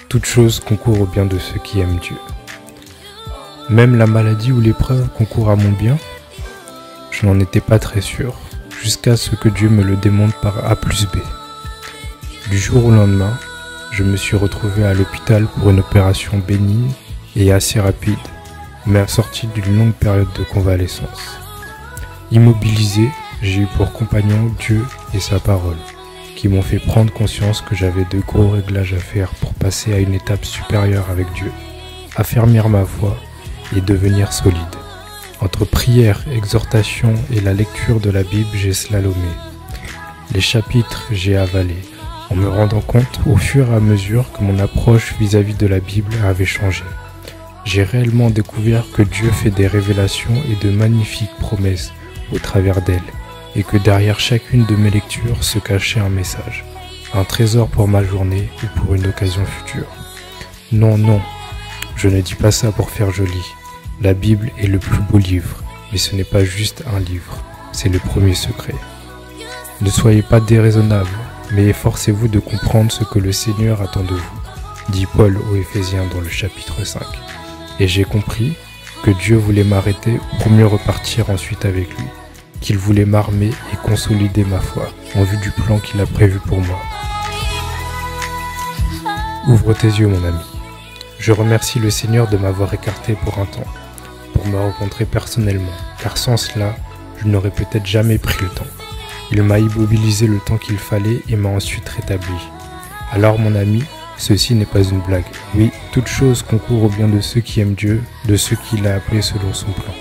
Toute chose concourt au bien de ceux qui aiment Dieu. Même la maladie ou l'épreuve concourt à mon bien? Je n'en étais pas très sûr, jusqu'à ce que Dieu me le démontre par A plus B. Du jour au lendemain, je me suis retrouvé à l'hôpital pour une opération bénigne et assez rapide, mais assortie d'une longue période de convalescence. Immobilisé, j'ai eu pour compagnon Dieu et sa parole, qui m'ont fait prendre conscience que j'avais de gros réglages à faire pour passer à une étape supérieure avec Dieu, affermir ma foi et devenir solide. Entre prière, exhortation et la lecture de la Bible, j'ai slalomé. Les chapitres, j'ai avalé, en me rendant compte au fur et à mesure que mon approche vis-à-vis de la Bible avait changé. J'ai réellement découvert que Dieu fait des révélations et de magnifiques promesses au travers d'elles, et que derrière chacune de mes lectures se cachait un message, un trésor pour ma journée ou pour une occasion future. Non, je ne dis pas ça pour faire joli. La Bible est le plus beau livre, mais ce n'est pas juste un livre, c'est le premier secret. Ne soyez pas déraisonnables, mais efforcez-vous de comprendre ce que le Seigneur attend de vous, dit Paul aux Éphésiens dans le chapitre 5. Et j'ai compris que Dieu voulait m'arrêter pour mieux repartir ensuite avec lui, qu'il voulait m'armer et consolider ma foi en vue du plan qu'il a prévu pour moi. Ouvre tes yeux, mon ami. Je remercie le Seigneur de m'avoir écarté pour un temps, pour me rencontrer personnellement, car sans cela, je n'aurais peut-être jamais pris le temps. Il m'a immobilisé le temps qu'il fallait et m'a ensuite rétabli. Alors mon ami, ceci n'est pas une blague. Oui, toute chose concourt au bien de ceux qui aiment Dieu, de ceux qu'il a appelés selon son plan.